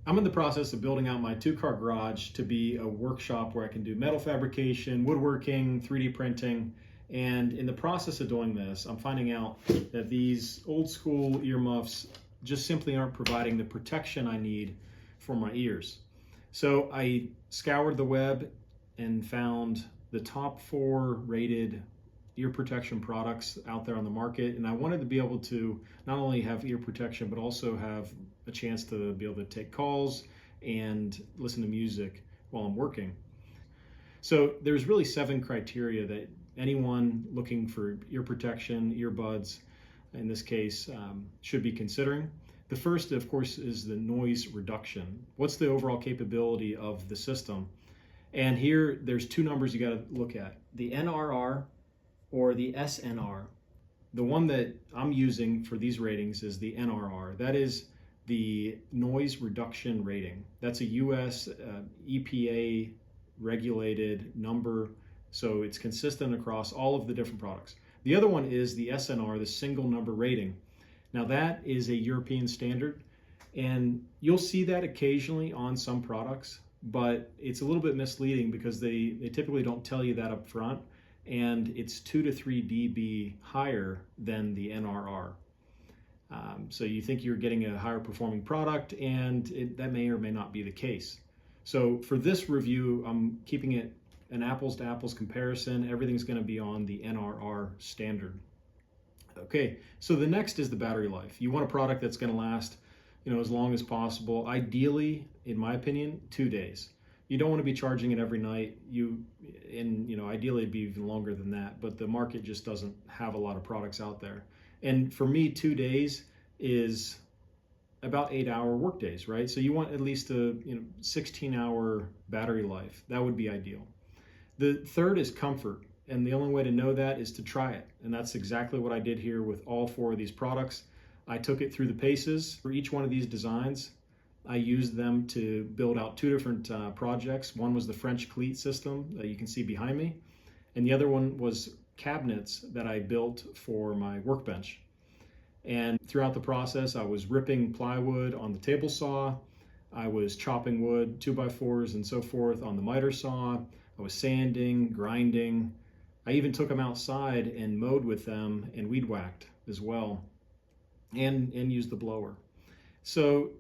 I'm in the process of building out my 2-car garage to be a workshop where I can do metal fabrication, woodworking, 3D printing. And in the process of doing this, I'm finding out that these old school earmuffs just simply aren't providing the protection I need for my ears. So I scoured the web and found the top 4 rated ear protection products out there on the market, and I wanted to be able to not only have ear protection but also have a chance to be able to take calls and listen to music while I'm working. So there's really 7 criteria that anyone looking for ear protection, earbuds in this case, should be considering. The first, of course, is the noise reduction. What's the overall capability of the system? And here there's 2 numbers you got to look at, the NRR or the SNR. The one that I'm using for these ratings is the NRR. That is the noise reduction rating. That's a US EPA regulated number, so it's consistent across all of the different products. The other one is the SNR, the single number rating. Now that is a European standard, and you'll see that occasionally on some products, but it's a little bit misleading because they typically don't tell you that up front, and it's 2 to 3 dB higher than the NRR. So you think you're getting a higher performing product, and that may or may not be the case. So for this review, I'm keeping it an apples to apples comparison. Everything's going to be on the NRR standard. Okay, so the next is the battery life. You want a product that's going to last, as long as possible. Ideally, in my opinion, 2 days. You don't want to be charging it every night. Ideally it'd be even longer than that, but the market just doesn't have a lot of products out there. And for me, 2 days is about 8-hour work days, right? So you want at least a 16-hour battery life. That would be ideal. The third is comfort, and the only way to know that is to try it. And that's exactly what I did here with all 4 of these products. I took it through the paces for each one of these designs. I used them to build out 2 different projects. One was the French cleat system that you can see behind me, and the other one was cabinets that I built for my workbench. And throughout the process, I was ripping plywood on the table saw, I was chopping wood, 2x4s and so forth on the miter saw, I was sanding, grinding. I even took them outside and mowed with them and weed whacked as well, and used the blower. So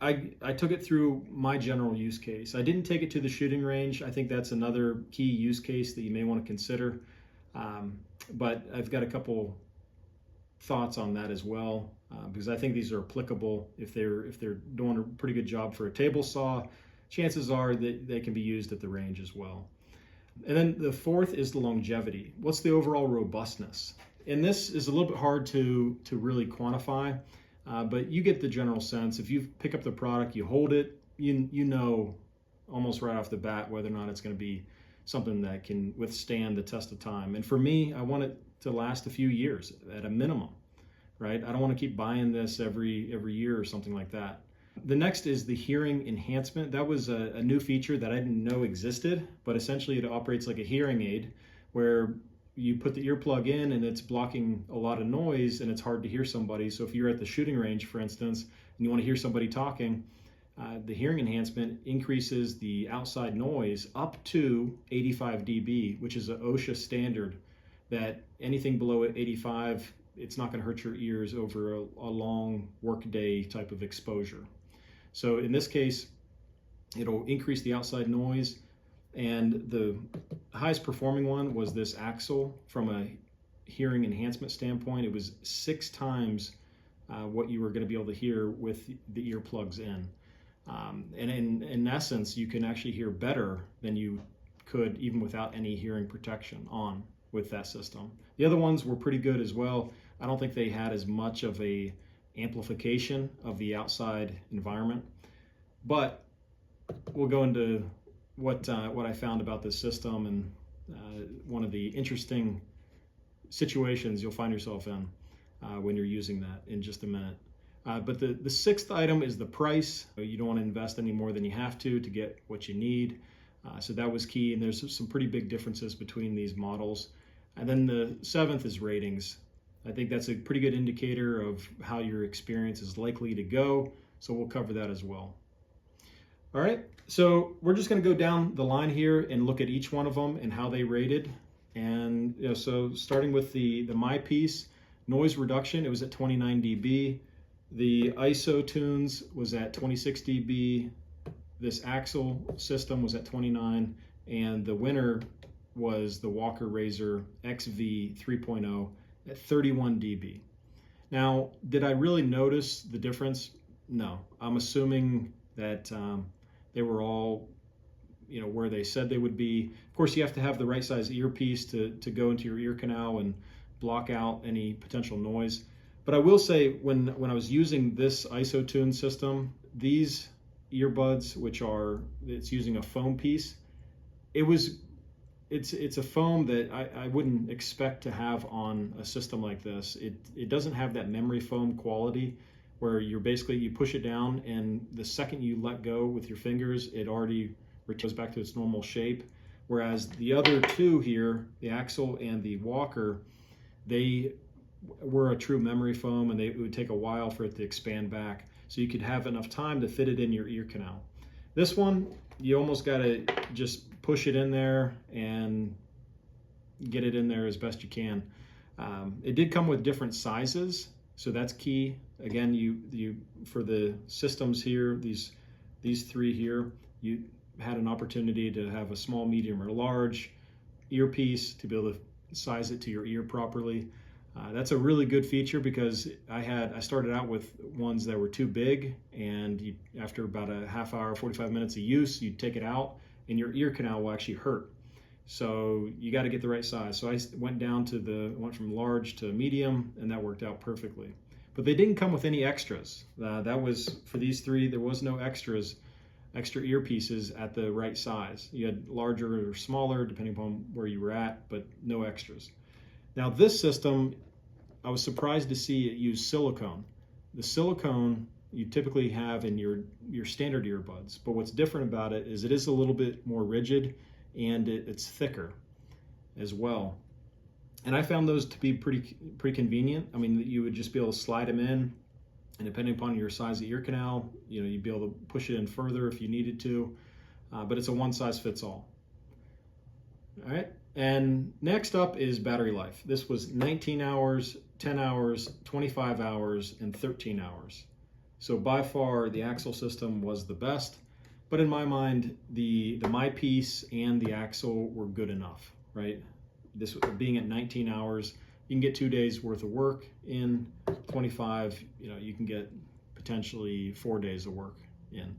I took it through my general use case. I didn't take it to the shooting range. I think that's another key use case that you may want to consider. But I've got a couple thoughts on that as well, because I think these are applicable. If they're doing a pretty good job for a table saw, chances are that they can be used at the range as well. And then the fourth is the longevity. What's the overall robustness? And this is a little bit hard to really quantify. But you get the general sense. If you pick up the product, you hold it, you know almost right off the bat whether or not it's going to be something that can withstand the test of time. And for me, I want it to last a few years at a minimum, right? I don't want to keep buying this every year or something like that. The next is the hearing enhancement. That was a new feature that I didn't know existed, but essentially it operates like a hearing aid where you put the earplug in and it's blocking a lot of noise and it's hard to hear somebody. So if you're at the shooting range, for instance, and you want to hear somebody talking, the hearing enhancement increases the outside noise up to 85 dB, which is an OSHA standard that anything below 85, it's not going to hurt your ears over a long workday type of exposure. So in this case, it'll increase the outside noise. And the highest performing one was this AXIL. From a hearing enhancement standpoint, it was 6 times what you were going to be able to hear with the earplugs in. And in essence, you can actually hear better than you could even without any hearing protection on with that system. The other ones were pretty good as well. I don't think they had as much of a amplification of the outside environment, but we'll go into what I found about this system and one of the interesting situations you'll find yourself in when you're using that in just a minute. But the sixth item is the price. You don't want to invest any more than you have to get what you need. So that was key, and there's some pretty big differences between these models. And then the seventh is ratings. I think that's a pretty good indicator of how your experience is likely to go, so we'll cover that as well. All right, so we're just going to go down the line here and look at each one of them and how they rated. And so starting with the MiPEACE noise reduction, it was at 29 dB. The ISOtunes was at 26 dB. This AXIL system was at 29, and the winner was the Walker Razor XV 3.0 at 31 dB. Now, did I really notice the difference? No. I'm assuming that they were all, where they said they would be. Of course, you have to have the right size earpiece to go into your ear canal and block out any potential noise. But I will say, when I was using this ISOtune system, these earbuds, it's using a foam piece, it's a foam that I wouldn't expect to have on a system like this. It doesn't have that memory foam quality where you push it down, and the second you let go with your fingers, it already returns back to its normal shape. Whereas the other two here, the AXIL and the Walker, they were a true memory foam, and it would take a while for it to expand back, so you could have enough time to fit it in your ear canal. This one, you almost got to just push it in there and get it in there as best you can. It did come with different sizes, so that's key. Again, you for the systems here, these three here, you had an opportunity to have a small, medium, or large earpiece to be able to size it to your ear properly. That's a really good feature, because I started out with ones that were too big, and after about a half hour, 45 minutes of use, you take it out and your ear canal will actually hurt. So you got to get the right size. So I went from large to medium, and that worked out perfectly. But they didn't come with any extras. That was, for these three, there was no extra earpieces at the right size. You had larger or smaller, depending upon where you were at, but no extras. Now this system, I was surprised to see it use silicone. The silicone you typically have in your standard earbuds, but what's different about it is it is a little bit more rigid, and it's thicker as well. And I found those to be pretty convenient. I mean, you would just be able to slide them in, and depending upon your size of ear canal, you'd be able to push it in further if you needed to, but it's a one size fits all. All right. And next up is battery life. This was 19 hours, 10 hours, 25 hours, and 13 hours. So by far, the AXIL system was the best. But in my mind, the MiPEACE and the AXIL were good enough, right? This being at 19 hours, you can get 2 days worth of work in. 25, you can get potentially 4 days of work in.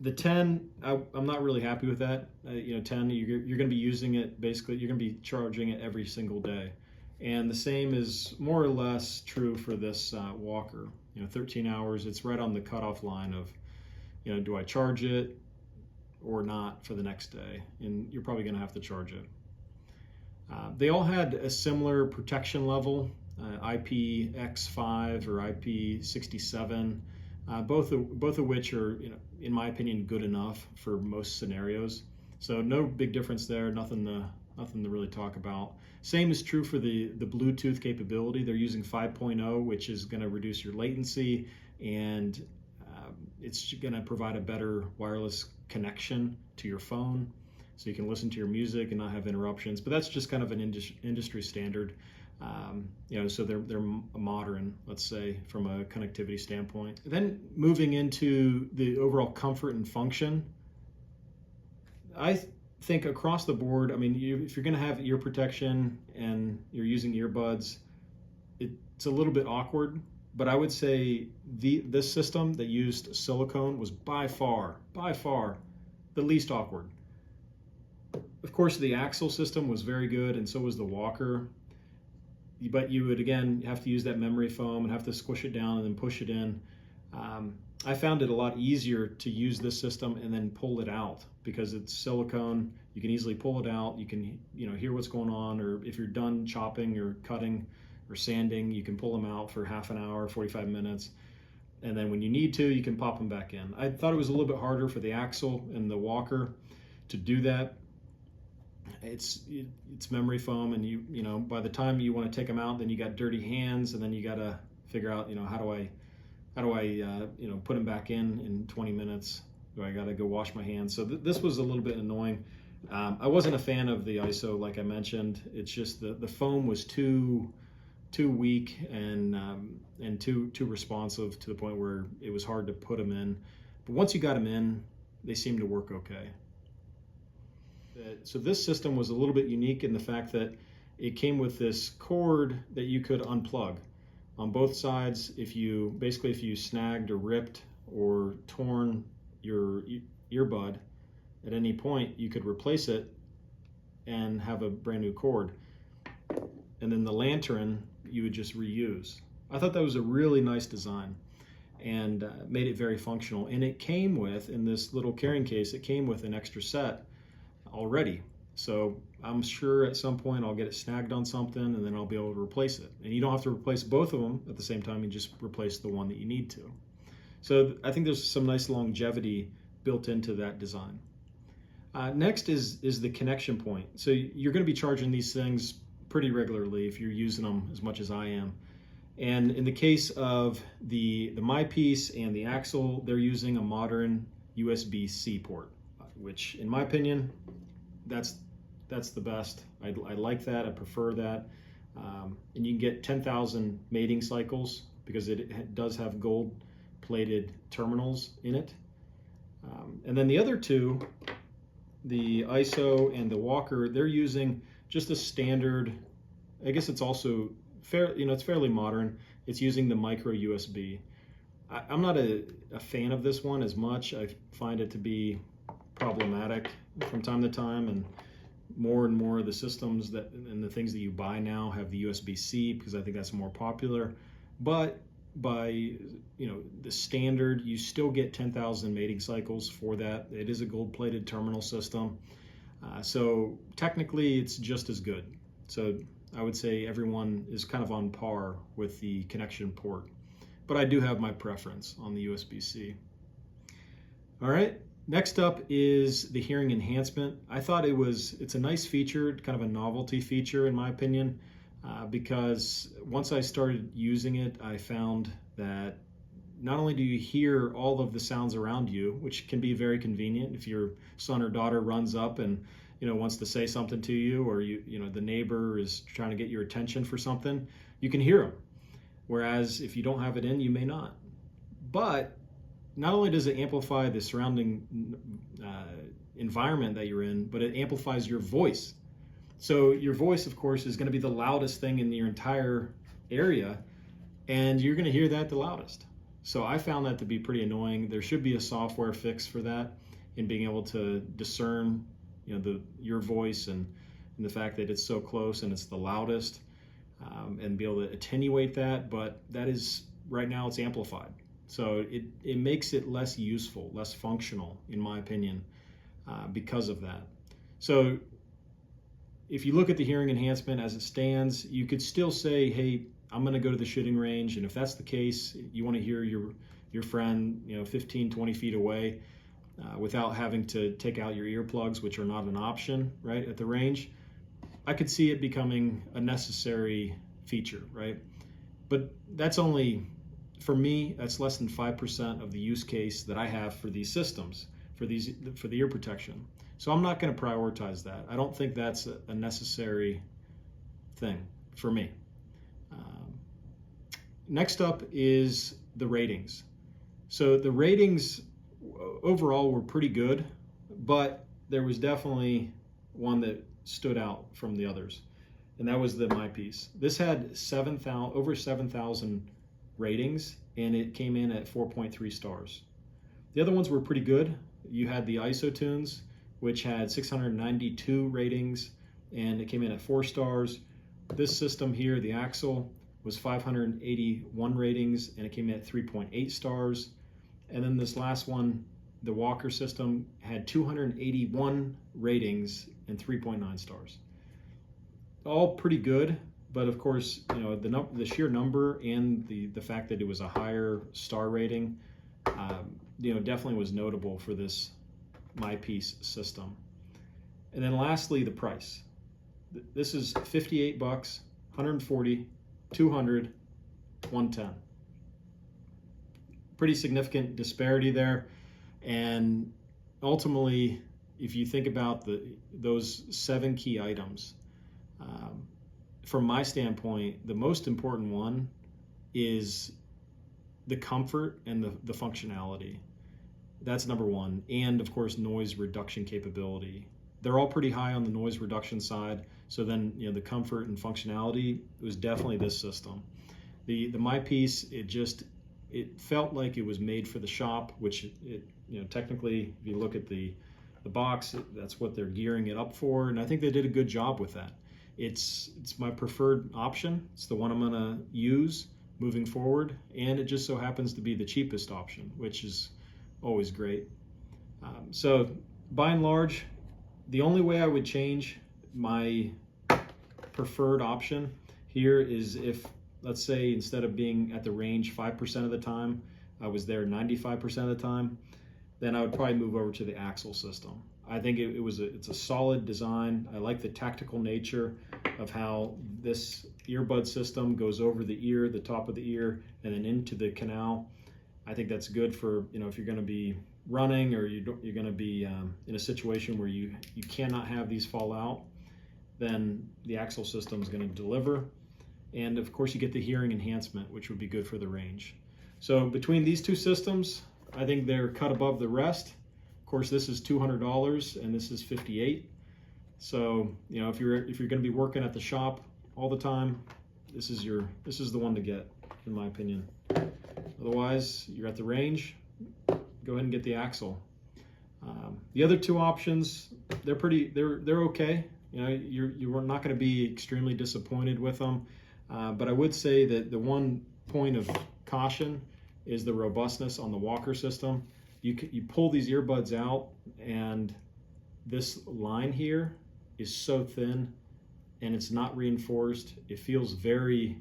The 10, I'm not really happy with that. 10, you're going to be using it, basically, you're going to be charging it every single day. And the same is more or less true for this Walker. 13 hours, it's right on the cutoff line of, do I charge it or not for the next day? And you're probably going to have to charge it. They all had a similar protection level, IPX5 or IP67. Both of which are, in my opinion, good enough for most scenarios. So no big difference there. Nothing to really talk about. Same is true for the Bluetooth capability. They're using 5.0, which is going to reduce your latency, and it's going to provide a better wireless connection to your phone, so you can listen to your music and not have interruptions. But that's just kind of an industry standard. So they're modern, let's say, from a connectivity standpoint. Then moving into the overall comfort and function, I think across the board, I mean, if you're going to have ear protection and you're using earbuds, it's a little bit awkward. But I would say this system that used silicone was by far the least awkward. Of course, the AXIL system was very good, and so was the Walker. But you would, again, have to use that memory foam and have to squish it down and then push it in. I found it a lot easier to use this system and then pull it out, because it's silicone. You can easily pull it out. You can hear what's going on, or if you're done chopping or cutting or sanding, you can pull them out for half an hour, 45 minutes. And then when you need to, you can pop them back in. I thought it was a little bit harder for the AXIL and the Walker to do that. It's memory foam, and by the time you want to take them out, then you got dirty hands, and then you got to figure out how do I put them back in 20 minutes. Do I got to go wash my hands? So this was a little bit annoying. I wasn't a fan of the ISO, like I mentioned. It's just the foam was too weak and too responsive to the point where it was hard to put them in. But once you got them in, they seemed to work okay. So this system was a little bit unique in the fact that it came with this cord that you could unplug on both sides. If you snagged or ripped or torn your earbud at any point, you could replace it and have a brand new cord. And then the lantern you would just reuse. I thought that was a really nice design and made it very functional. And it came with, in this little carrying case, it came with an extra set already. So I'm sure at some point I'll get it snagged on something and then I'll be able to replace it. And you don't have to replace both of them at the same time, you just replace the one that you need to. So I think there's some nice longevity built into that design. Next is the connection point. So you're going to be charging these things pretty regularly if you're using them as much as I am. And in the case of the MiPEACE and the AXIL, they're using a modern USB-C port, which in my opinion, that's the best. I like that, I prefer that. And you can get 10,000 mating cycles because it does have gold-plated terminals in it. And then the other two, the ISO and the Walker, they're using just a standard, I guess it's also it's fairly modern. It's using the micro USB. I'm not a fan of this one as much. I find it to be problematic from time to time, and more of the systems and the things that you buy now have the USB-C because I think that's more popular. But by the standard, you still get 10,000 mating cycles for that. It is a gold-plated terminal system, so technically it's just as good. So I would say everyone is kind of on par with the connection port, but I do have my preference on the USB-C. All right, next up is the hearing enhancement. I thought it's a nice feature, kind of a novelty feature in my opinion, because once I started using it, I found that not only do you hear all of the sounds around you, which can be very convenient if your son or daughter runs up and wants to say something to you, or the neighbor is trying to get your attention for something, you can hear them. Whereas if you don't have it in, you may not. But not only does it amplify the surrounding environment that you're in, but it amplifies your voice. So your voice, of course, is going to be the loudest thing in your entire area, and you're going to hear that the loudest. So I found that to be pretty annoying. There should be a software fix for that, in being able to discern your voice and the fact that it's so close and it's the loudest, and be able to attenuate that. But that is, right now it's amplified. So it makes it less useful, less functional, in my opinion, because of that. So if you look at the hearing enhancement as it stands, you could still say, hey, I'm going to go to the shooting range. And if that's the case, you want to hear your friend 15, 20 feet away, without having to take out your earplugs, which are not an option, right, at the range. I could see it becoming a necessary feature, right? But that's only, for me, that's less than 5% of the use case that I have for these systems, for the ear protection. So I'm not going to prioritize that. I don't think that's a necessary thing for me. Next up is the ratings. So the ratings overall were pretty good, but there was definitely one that stood out from the others, and that was the MiPEACE. This had over 7,000 ratings, and it came in at 4.3 stars. The other ones were pretty good. You had the ISOtunes, which had 692 ratings, and it came in at 4 stars. This system here, the AXIL, was 581 ratings, and it came in at 3.8 stars. And then this last one, the Walker system, had 281 ratings and 3.9 stars. All pretty good, but of course, the sheer number and the fact that it was a higher star rating, definitely was notable for this MiPEACE system. And then lastly, the price. This is $58, 140, 200, 110. Pretty significant disparity there. And ultimately, if you think about those 7 key items, from my standpoint, the most important one is the comfort and the functionality. That's number one. And of course, noise reduction capability. They're all pretty high on the noise reduction side. So then, the comfort and functionality was definitely this system. The MiPEACE, it felt like it was made for the shop, which technically, if you look at the box, that's what they're gearing it up for. And I think they did a good job with that. It's my preferred option. It's the one I'm gonna use moving forward. And it just so happens to be the cheapest option, which is always great. So by and large, the only way I would change my preferred option here is if, let's say, instead of being at the range 5% of the time, I was there 95% of the time, then I would probably move over to the AXIL system. I think it's a solid design. I like the tactical nature of how this earbud system goes over the ear, the top of the ear, and then into the canal. I think that's good for, if you're going to be running or you're going to be in a situation where you cannot have these fall out, then the AXIL system is going to deliver. And of course, you get the hearing enhancement, which would be good for the range. So between these two systems, I think they're cut above the rest. Of course, this is $200 and this is $58. So, if you're going to be working at the shop all the time, this is the one to get, in my opinion. Otherwise, you're at the range, go ahead and get the AXIL. The other two options, they're okay. You're not going to be extremely disappointed with them. But I would say that the one point of caution is the robustness on the walker system. You pull these earbuds out, and this line here is so thin, and it's not reinforced. It feels very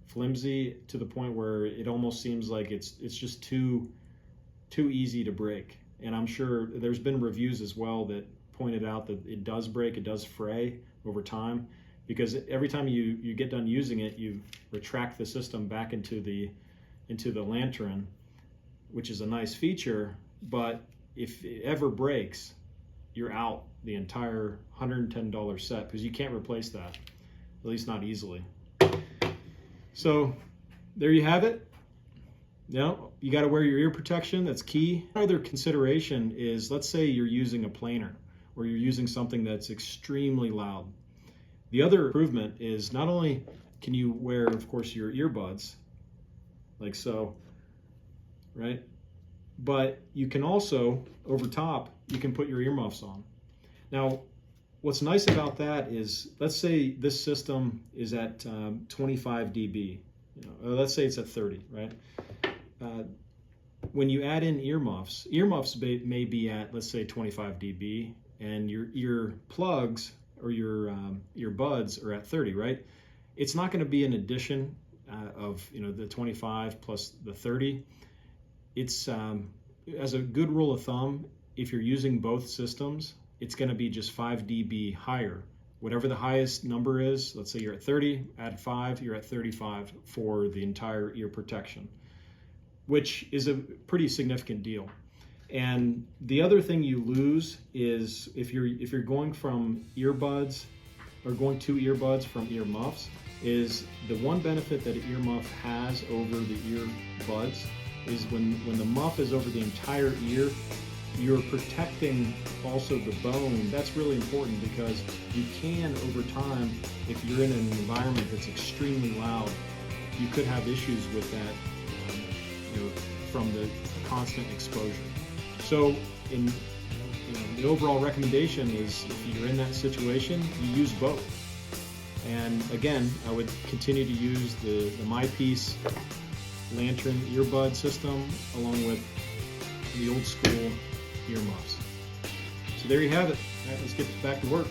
flimsy to the point where it almost seems like it's just too easy to break. And I'm sure there's been reviews as well that pointed out that it does break, it does fray over time, because every time you get done using it, you retract the system back into the lantern, which is a nice feature. But if it ever breaks, you're out the entire $110 set, because you can't replace that, at least not easily. So there you have it. You got to wear your ear protection. That's key. Another consideration is, let's say you're using a planer or you're using something that's extremely loud. The other improvement is not only can you wear, of course, your earbuds like so, right? But you can also, over top, you can put your earmuffs on. Now, what's nice about that is, let's say this system is at 25 dB. Let's say it's at 30, right? When you add in earmuffs may be at, let's say, 25 dB, and your ear plugs or your earbuds are at 30, right? It's not going to be an addition of the 25 plus the 30. It's as a good rule of thumb, if you're using both systems, it's going to be just 5 dB higher. Whatever the highest number is, let's say you're at 30, add 5, you're at 35 for the entire ear protection, which is a pretty significant deal. And the other thing you lose is if you're going from earbuds or going to earbuds from earmuffs, is the one benefit that an earmuff has over the earbuds is when the muff is over the entire ear, you're protecting also the bone. That's really important, because you can, over time, if you're in an environment that's extremely loud, you could have issues with that from the constant exposure. So the overall recommendation is, if you're in that situation, you use both. And again, I would continue to use the MiPEACE lantern earbud system along with the old school earmuffs. So there you have it. All right, let's get back to work.